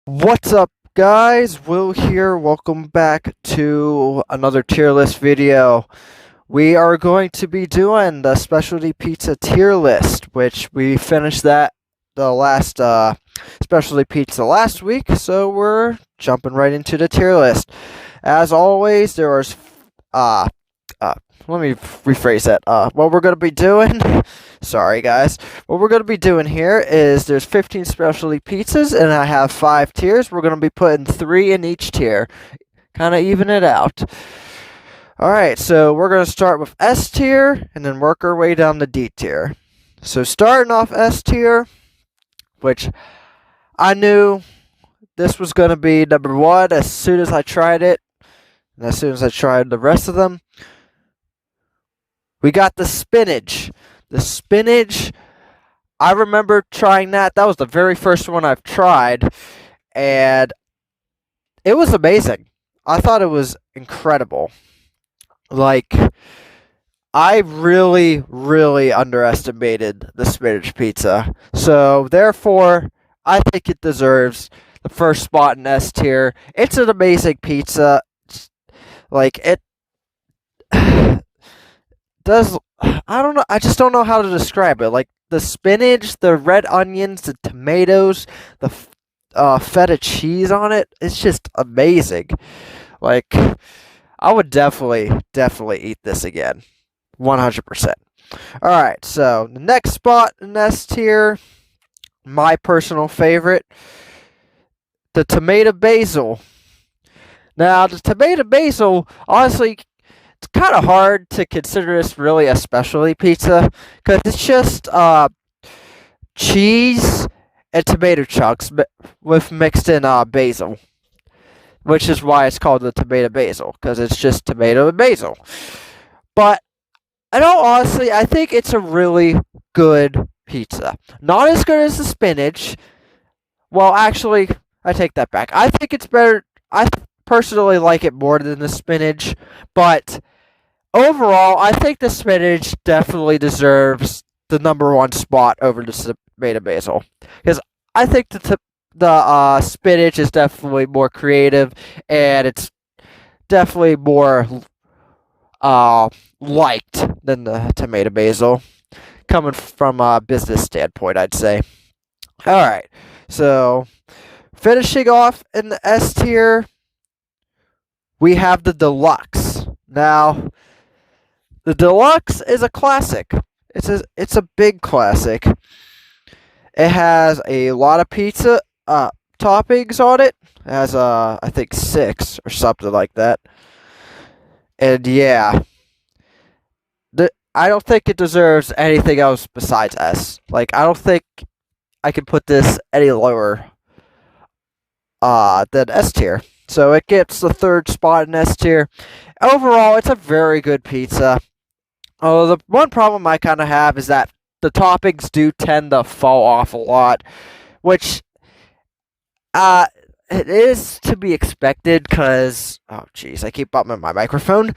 What's up, guys? Will here. Welcome back to another tier list video. We are going to be doing the specialty pizza tier list, which we finished the last specialty pizza last week, so we're jumping right into the tier list. As always, there is let me rephrase that. What we're going to be doing, sorry guys, what we're going to be doing here is there's 15 specialty pizzas, and I have 5 tiers. We're going to be putting 3 in each tier, kind of even it out. Alright, so we're going to start with S tier, and then work our way down to D tier. So starting off S tier, which I knew this was going to be number 1 as soon as I tried it, and as soon as I tried the rest of them. We got the spinach. The spinach, I remember trying that. That was the very first one I've tried, and it was amazing. I thought it was incredible. Like, I really, really underestimated the spinach pizza. So, therefore, I think it deserves the first spot in S tier. It's an amazing pizza. Like, it does, I don't know, I just don't know how to describe it. Like, the spinach, the red onions, the tomatoes, the feta cheese on it, it's just amazing. Like, I would definitely eat this again. 100%. Alright, so the next spot in S tier, my personal favorite, the tomato basil. Now, the tomato basil, honestly, it's kind of hard to consider this really a specialty pizza because it's just cheese and tomato chunks with mixed in basil, which is why it's called the tomato basil, because it's just tomato and basil. But I know, honestly, I think it's a really good pizza. Not as good as the spinach. Well, actually, I take that back. I think it's better. I personally like it more than the spinach, but overall, I think the spinach definitely deserves the number 1 spot over the tomato basil, because I think the spinach is definitely more creative, and it's definitely more liked than the tomato basil, coming from a business standpoint, I'd say. Alright, so finishing off in the S tier, we have the deluxe. Now, the deluxe is a classic. It's a big classic. It has a lot of pizza toppings on it. It has I think 6 or something like that. And yeah, I don't think it deserves anything else besides S. Like, I don't think I can put this any lower than S tier. So it gets the 3rd spot in S tier. Overall, it's a very good pizza. Oh, the one problem I kind of have is that the toppings do tend to fall off a lot, which it is to be expected because, oh jeez, I keep bumping my microphone,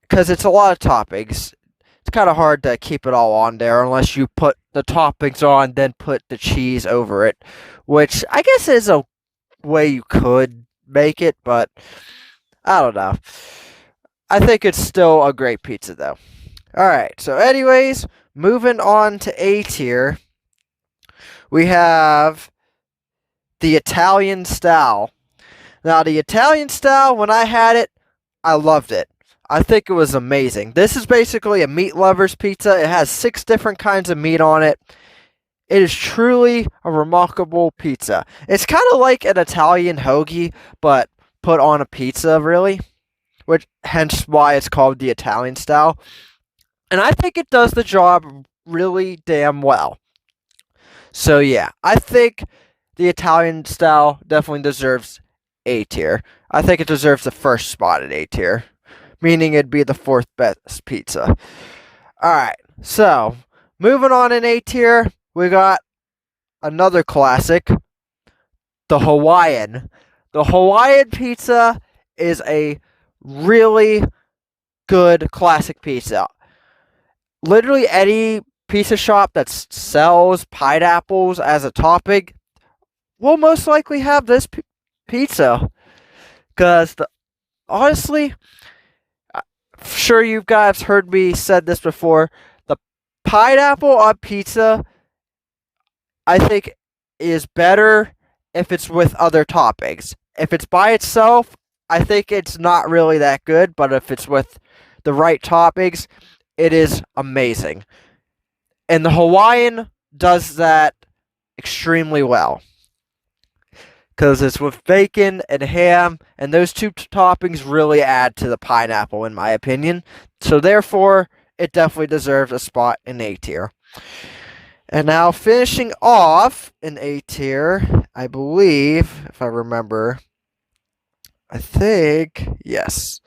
because it's a lot of toppings. It's kind of hard to keep it all on there unless you put the toppings on, then put the cheese over it, which I guess is a way you could make it, but I don't know. I think it's still a great pizza, though. Alright, so anyways, moving on to A tier, we have the Italian style. Now, the Italian style, when I had it, I loved it. I think it was amazing. This is basically a meat lover's pizza. It has 6 different kinds of meat on it. It is truly a remarkable pizza. It's kind of like an Italian hoagie, but put on a pizza, really. Which, hence why it's called the Italian style. And I think it does the job really damn well. So yeah, I think the Italian style definitely deserves A tier. I think it deserves the 1st spot at A tier, meaning it'd be the 4th best pizza. Alright, so moving on in A tier, we got another classic, the Hawaiian. The Hawaiian pizza is a really good classic pizza. Literally any pizza shop that sells pineapples as a topping we'll most likely have this pizza. Because honestly, sure you guys heard me said this before. The pineapple on pizza, I think, is better if it's with other toppings. If it's by itself, I think it's not really that good. But if it's with the right toppings, it is amazing. And the Hawaiian does that extremely well. Because it's with bacon and ham, and those two toppings really add to the pineapple, in my opinion. So therefore, it definitely deserves a spot in A tier. And now finishing off in A tier, I believe, if I remember, I think, yes.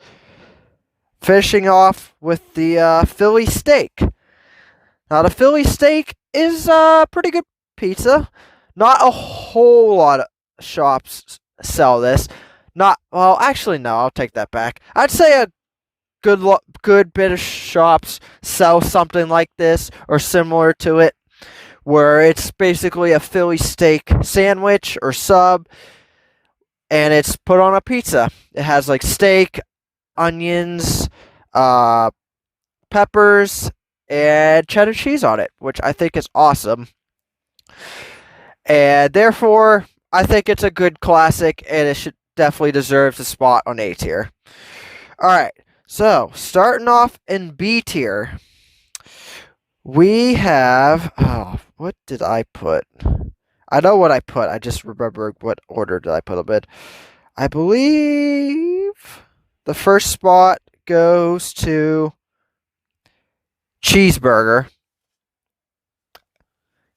Finishing off with the Philly steak. Now, the Philly steak is a pretty good pizza. Not a whole lot of shops sell this. Actually, no, I'll take that back. I'd say a good bit of shops sell something like this or similar to it, where it's basically a Philly steak sandwich or sub, and it's put on a pizza. It has like steak, onions, peppers, and cheddar cheese on it, which I think is awesome. And therefore, I think it's a good classic, and it should definitely deserves a spot on A tier. Alright, so starting off in B tier, we have. Oh, what did I put? I know what I put. I just remember what order did I put them in. I believe the first spot goes to cheeseburger.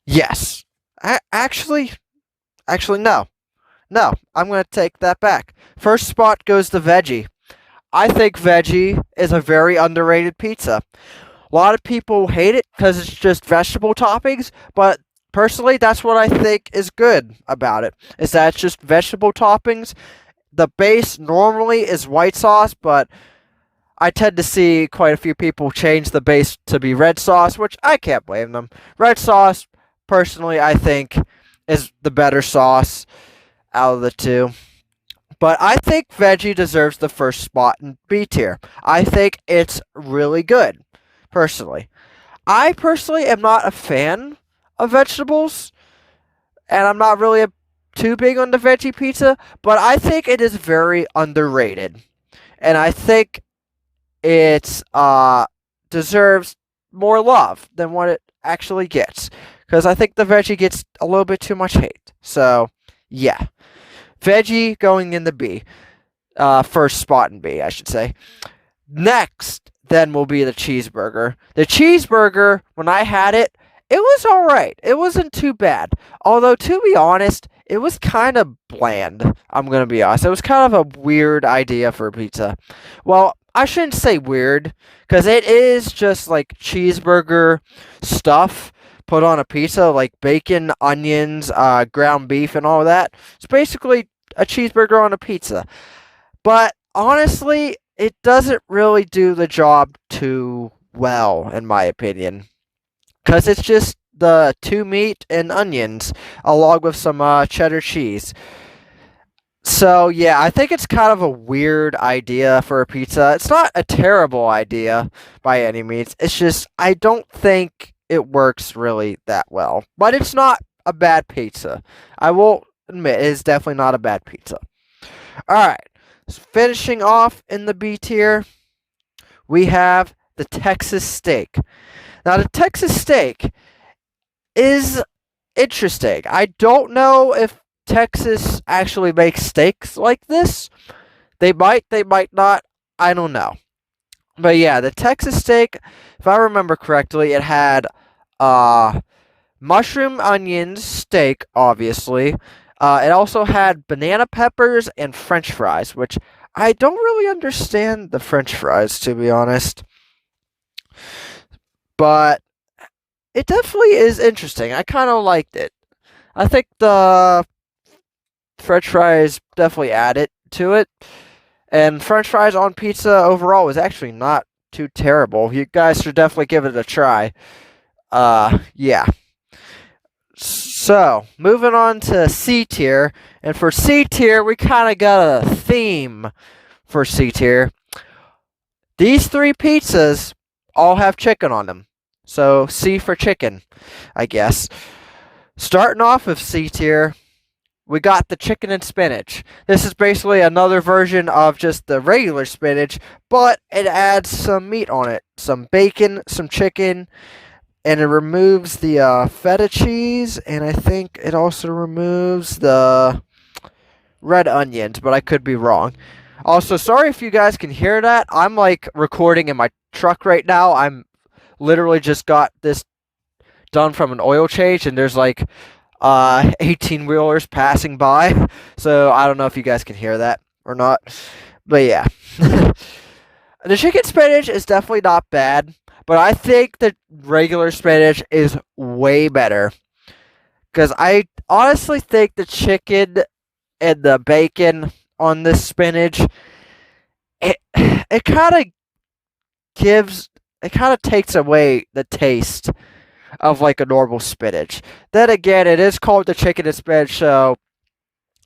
Yes. Actually, no. No, I'm going to take that back. First spot goes to veggie. I think veggie is a very underrated pizza. A lot of people hate it because it's just vegetable toppings, but personally, that's what I think is good about it, is that it's just vegetable toppings. The base normally is white sauce, but I tend to see quite a few people change the base to be red sauce, which I can't blame them. Red sauce, personally, I think, is the better sauce out of the two. But I think veggie deserves the first spot in B tier. I think it's really good, personally. I personally am not a fan of vegetables, and I'm not really too big on the veggie pizza, but I think it is very underrated. And I think it deserves more love than what it actually gets. Because I think the veggie gets a little bit too much hate. So, yeah. Veggie going in the B. First spot in B, I should say. Next, then, will be the cheeseburger. The cheeseburger, when I had it, it was alright. It wasn't too bad. Although, to be honest, it was kind of bland. I'm going to be honest. It was kind of a weird idea for a pizza. Well, I shouldn't say weird, because it is just like cheeseburger stuff put on a pizza, like bacon, onions, ground beef, and all that. It's basically a cheeseburger on a pizza. But honestly, it doesn't really do the job too well, in my opinion. Because it's just the two meat and onions, along with some cheddar cheese. So, yeah, I think it's kind of a weird idea for a pizza. It's not a terrible idea by any means. It's just, I don't think it works really that well. But it's not a bad pizza. I will admit, it is definitely not a bad pizza. Alright, so finishing off in the B tier, we have the Texas steak. Now, the Texas steak is interesting. I don't know if Texas actually makes steaks like this. They might not. I don't know. But yeah, the Texas steak, if I remember correctly, it had mushroom onions steak, obviously. It also had banana peppers and French fries, which I don't really understand the French fries, to be honest. But it definitely is interesting. I kind of liked it. I think the French fries definitely added to it. And French fries on pizza overall was actually not too terrible. You guys should definitely give it a try. Yeah. So, moving on to C tier. And for C tier, we kind of got a theme for C tier. These three pizzas all have chicken on them. So, C for chicken, I guess. Starting off with C tier, we got the chicken and spinach. This is basically another version of just the regular spinach, but it adds some meat on it. Some bacon, some chicken, and it removes the feta cheese, and I think it also removes the red onions, but I could be wrong. Also, sorry if you guys can hear that. I'm like recording in my truck right now. I'm literally just got this done from an oil change, and there's like 18 wheelers passing by. So I don't know if you guys can hear that or not. But yeah. The chicken spinach is definitely not bad, but I think the regular spinach is way better. Because I honestly think the chicken and the bacon on this spinach, it kind of takes away the taste of like a normal spinach. Then again, it is called the chicken and spinach, so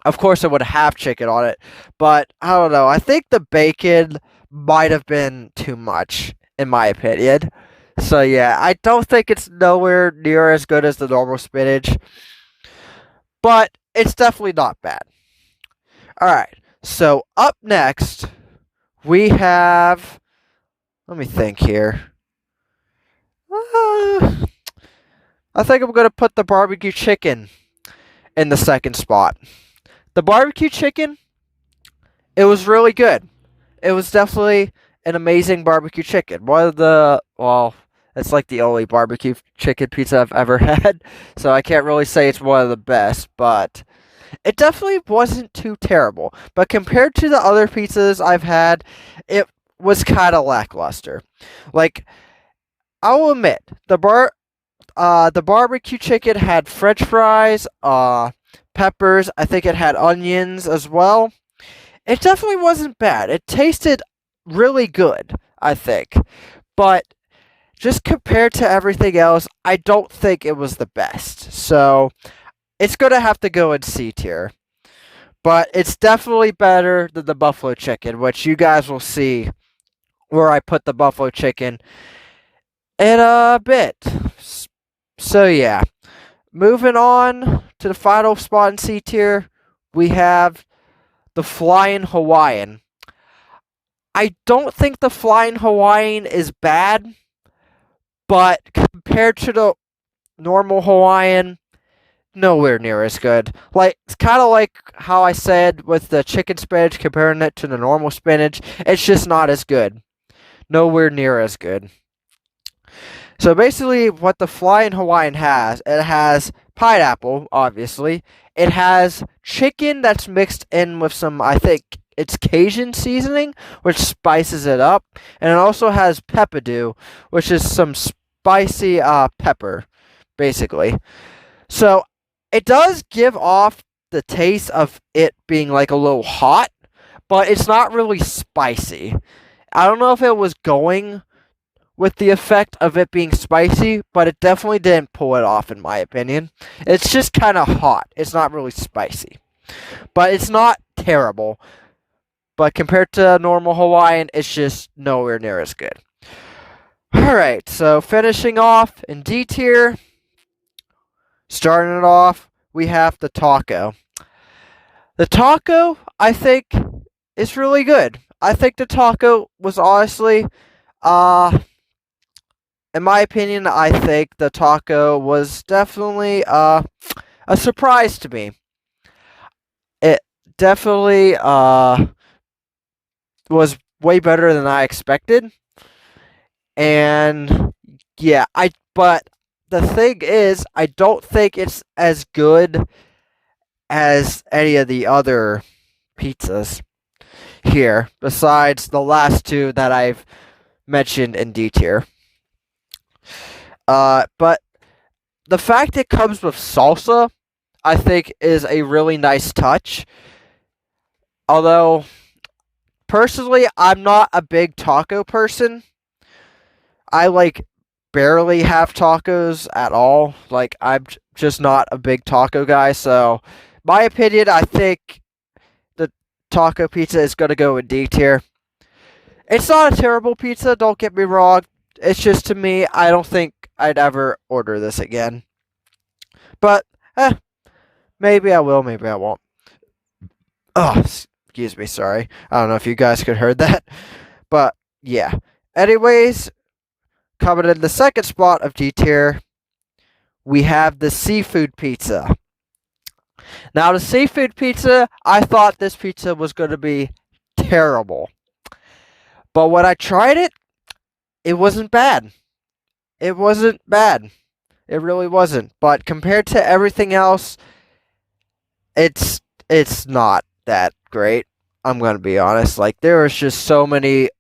of course it would have chicken on it. But I don't know. I think the bacon might have been too much, in my opinion. So yeah, I don't think it's nowhere near as good as the normal spinach, but it's definitely not bad. Alright, so up next, we have. Let me think here. I think I'm going to put the barbecue chicken in the second spot. The barbecue chicken, it was really good. It was definitely an amazing barbecue chicken. It's like the only barbecue chicken pizza I've ever had, so I can't really say it's one of the best, but it definitely wasn't too terrible. But compared to the other pizzas I've had, it was kind of lackluster. Like, I'll admit, the barbecue chicken had French fries, peppers. I think it had onions as well. It definitely wasn't bad. It tasted really good, I think. But just compared to everything else, I don't think it was the best. So it's going to have to go in C tier. But it's definitely better than the buffalo chicken, which you guys will see where I put the buffalo chicken in a bit. So yeah. Moving on to the final spot in C tier, we have the Flying Hawaiian. I don't think the Flying Hawaiian is bad, but compared to the normal Hawaiian, nowhere near as good. Like, it's kind of like how I said with the chicken spinach, comparing it to the normal spinach. It's just not as good. Nowhere near as good. So basically, what the Flying Hawaiian has, it has pineapple, obviously. It has chicken that's mixed in with some, I think it's Cajun seasoning, which spices it up. And it also has peppadew, which is some spicy pepper, basically. So it does give off the taste of it being like a little hot, but it's not really spicy. I don't know if it was going with the effect of it being spicy, but it definitely didn't pull it off, in my opinion. It's just kind of hot. It's not really spicy. But it's not terrible. But compared to normal Hawaiian, it's just nowhere near as good. Alright, so finishing off in D tier, starting it off, we have the taco. The taco, I think, is really good. I think the taco was honestly, in my opinion, I think the taco was definitely a surprise to me. It definitely was way better than I expected. And yeah, but the thing is, I don't think it's as good as any of the other pizzas here, besides the last two that I've mentioned in D tier. But the fact it comes with salsa, I think, is a really nice touch. Although, personally, I'm not a big taco person. I barely have tacos at all. just not a big taco guy. So, my opinion, I think the taco pizza is going to go in D tier. It's not a terrible pizza, don't get me wrong. It's just, to me, I don't think I'd ever order this again. But, maybe I will, maybe I won't. Oh, excuse me, sorry. I don't know if you guys could heard that. But, yeah. Anyways, coming in the second spot of D tier, we have the seafood pizza. Now, the seafood pizza, I thought this pizza was going to be terrible. But when I tried it, it wasn't bad. It wasn't bad. It really wasn't. But compared to everything else, it's not that great. I'm going to be honest. Like, there was just so many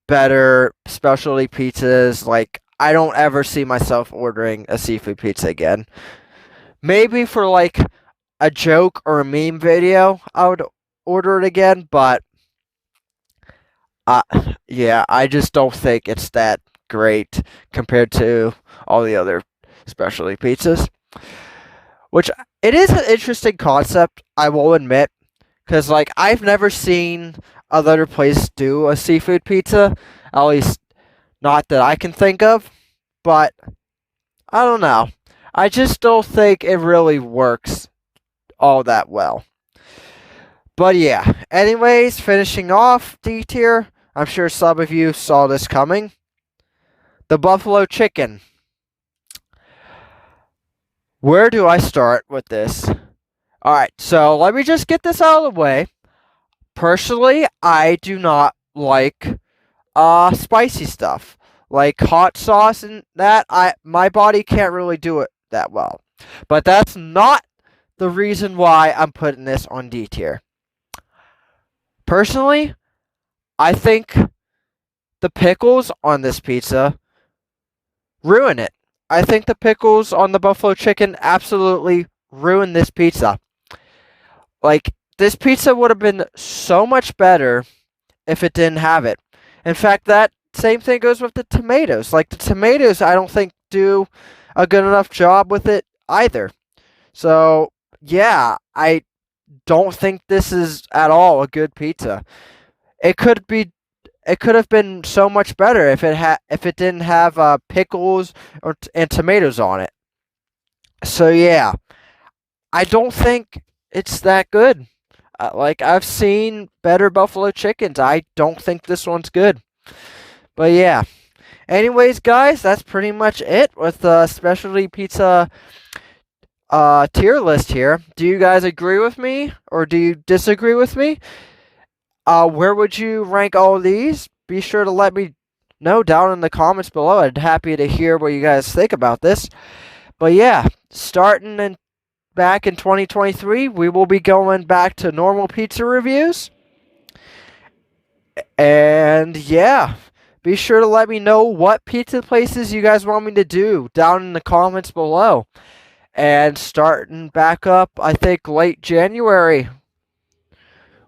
better specialty pizzas. Like, I don't ever see myself ordering a seafood pizza again. Maybe for like a joke or a meme video, I would order it again, but yeah, I just don't think it's that great compared to all the other specialty pizzas. Which, it is an interesting concept, I will admit, because like I've never seen other place do a seafood pizza, at least not that I can think of. But I don't know. I just don't think it really works all that well. But yeah, anyways, finishing off D tier, I'm sure some of you saw this coming. The buffalo chicken. Where do I start with this? Alright, so let me just get this out of the way. Personally, I do not like spicy stuff. Like hot sauce and that, my body can't really do it that well. But that's not the reason why I'm putting this on D tier. Personally, I think the pickles on this pizza ruin it. I think the pickles on the buffalo chicken absolutely ruin this pizza. Like, this pizza would have been so much better if it didn't have it. In fact, that same thing goes with the tomatoes. Like, the tomatoes, I don't think do a good enough job with it either. So, yeah, I don't think this is at all a good pizza. It could have been so much better if it didn't have pickles and tomatoes on it. So yeah, I don't think it's that good. Like, I've seen better buffalo chickens. I don't think this one's good. But yeah. Anyways, guys, that's pretty much it with the specialty pizza tier list here. Do you guys agree with me or do you disagree with me? Where would you rank all of these? Be sure to let me know down in the comments below. I'd be happy to hear what you guys think about this. But yeah, starting back in 2023, we will be going back to normal pizza reviews. And yeah, be sure to let me know what pizza places you guys want me to do down in the comments below. And starting back up, I think late January,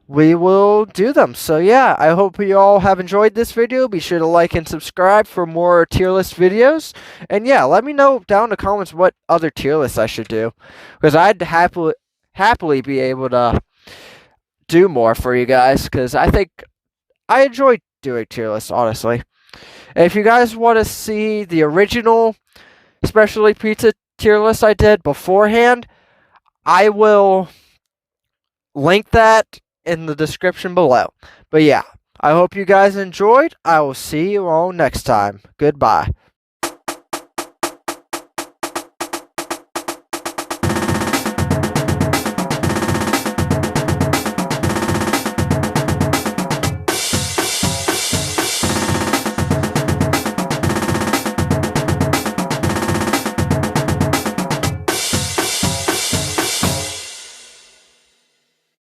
we will do them. So yeah, I hope you all have enjoyed this video. Be sure to like and subscribe for more tier list videos. And yeah, let me know down in the comments what other tier lists I should do, because I'd happily be able to do more for you guys, because I think I enjoy doing tier lists, honestly. And if you guys want to see the original specialty pizza tier list I did beforehand, I will link that in the description below. But yeah, I hope you guys enjoyed. I will see you all next time. Goodbye.